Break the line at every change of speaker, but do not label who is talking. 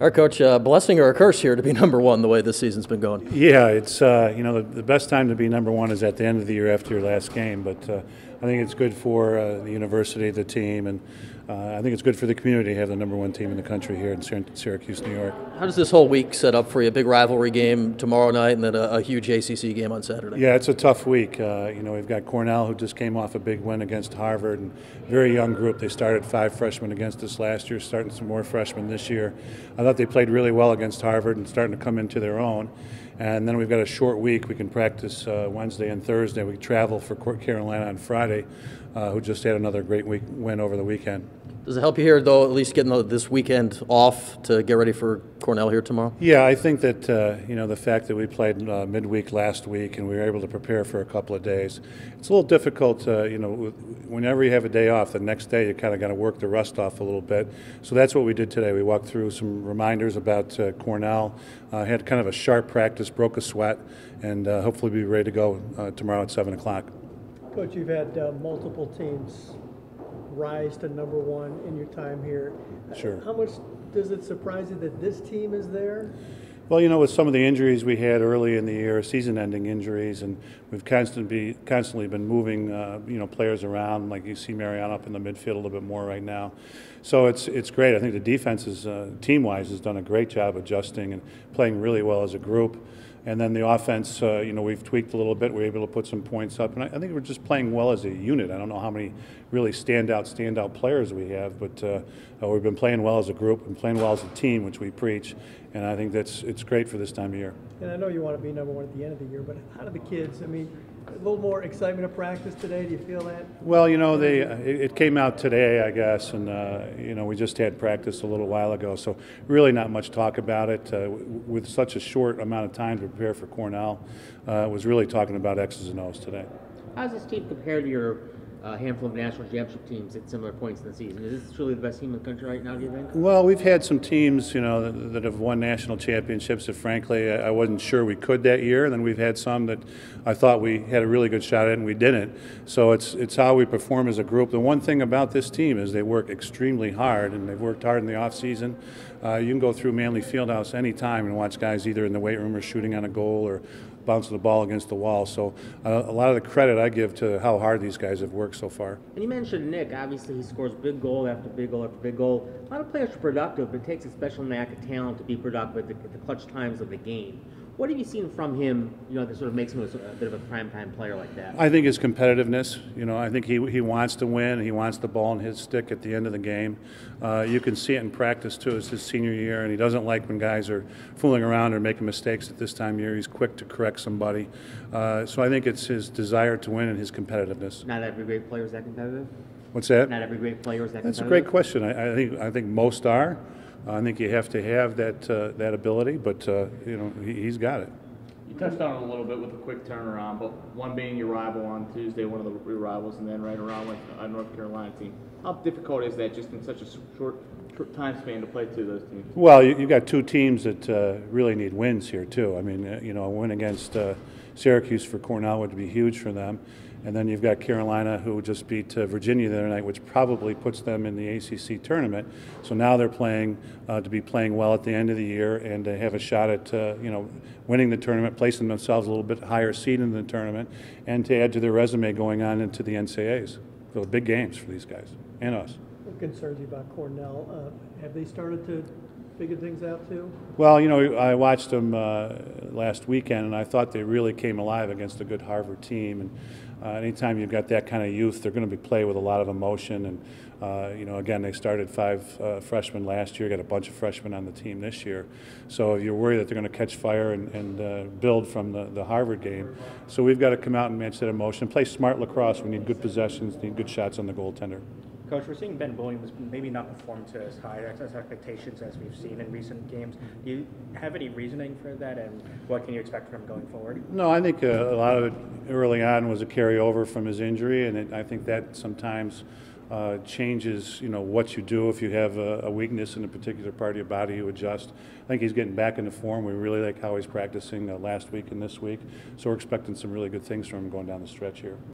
All right, Coach, blessing or a curse here to be #1 the way this season's been going?
Yeah, it's the best time to be #1 is at the end of the year after your last game. But I think it's good for the university, the team, and I think it's good for the community to have the #1 team in the country here in Syracuse, New York.
How does this whole week set up for you? A big rivalry game tomorrow night, and then a huge ACC game on Saturday.
Yeah, it's a tough week. We've got Cornell, who just came off a big win against Harvard, and very young group. They started 5 freshmen against us last year, starting some more freshmen this year. I thought they played really well against Harvard and starting to come into their own. And then we've got a short week. We can practice Wednesday and Thursday. We travel for Carolina on Friday, who just had another great win over the weekend.
Does it help you here, though, at least getting this weekend off to get ready for Cornell here tomorrow?
Yeah, I think that, the fact that we played midweek last week and we were able to prepare for a couple of days, it's a little difficult, whenever you have a day off, the next day you kind of got to work the rust off a little bit. So that's what we did today. We walked through some reminders about Cornell, had kind of a sharp practice, broke a sweat, and hopefully be ready to go tomorrow at 7 o'clock.
Coach, you've had multiple teams rise to #1 in your time here.
Sure.
How much does it surprise you that this team is there?
Well, with some of the injuries we had early in the year, season-ending injuries, and we've constantly been moving, players around. Like you see Mariano up in the midfield a little bit more right now. So it's great. I think the defense is, team-wise, has done a great job adjusting and playing really well as a group. And then the offense, we've tweaked a little bit. We're able to put some points up, and I think we're just playing well as a unit. I don't know how many really standout players we have, but we've been playing well as a group and playing well as a team, which we preach. And I think it's great for this time of year.
And I know you want to be #1 at the end of the year, but how do the kids? I mean, a little more excitement of practice today. Do you feel that?
Well, it came out today, I guess, and we just had practice a little while ago, so really not much talk about it. With such a short amount of time to prepare for Cornell, was really talking about X's and O's today.
How does this team compare to your handful of national championship teams at similar points in the season? Is this truly the best team in the country right now, do you think?
Well, we've had some teams, that have won national championships that, frankly, I wasn't sure we could that year. And then we've had some that I thought we had a really good shot at and we didn't. So it's how we perform as a group. The one thing about this team is they work extremely hard, and they've worked hard in the offseason. You can go through Manley Fieldhouse any time and watch guys either in the weight room or shooting on a goal or bouncing the ball against the wall. So a lot of the credit I give to how hard these guys have worked so far.
And you mentioned Nick. Obviously, he scores big goal after big goal after big goal. A lot of players are productive, but it takes a special knack of talent to be productive at the clutch times of the game. What have you seen from him, that sort of makes him a bit of a primetime player like that?
I think his competitiveness. I think he wants to win. He wants the ball in his stick at the end of the game. You can see it in practice, too. It's his senior year, and he doesn't like when guys are fooling around or making mistakes at this time of year. He's quick to correct somebody. So I think it's his desire to win and his competitiveness.
Not every great player is that competitive?
What's that?
Not every great player is that
That's
competitive?
a great question. I think most are. I think you have to have that ability, but he's got it.
You touched on it a little bit with a quick turnaround, but one being your rival on Tuesday, one of the rivals, and then right around with a North Carolina team. How difficult is that just in such a short time span to play two of those teams?
Well, you've got two teams that really need wins here, too. I mean, a win against Syracuse for Cornell would be huge for them. And then you've got Carolina, who just beat Virginia the other night, which probably puts them in the ACC tournament. So now they're playing to be playing well at the end of the year and to have a shot at winning the tournament, placing themselves a little bit higher seed in the tournament, and to add to their resume going on into the NCAAs. So big games for these guys and us.
What concerns you about Cornell? Have they started to figure things out too?
Well, I watched them last weekend, and I thought they really came alive against a good Harvard team. And anytime you've got that kind of youth, they're going to be play with a lot of emotion. And again, they started 5 freshmen last year, got a bunch of freshmen on the team this year. So you're worried that they're going to catch fire and build from the Harvard game. So we've got to come out and match that emotion, play smart lacrosse. We need good possessions, need good shots on the goaltender.
Coach, we're seeing Ben Williams maybe not perform to as high expectations as we've seen in recent games. Do you have any reasoning for that, and what can you expect from him going forward?
No, I think a lot of it early on was a carryover from his injury, and I think that sometimes changes, what you do. If you have a weakness in a particular part of your body, you adjust. I think he's getting back into form. We really like how he's practicing last week and this week, so we're expecting some really good things from him going down the stretch here.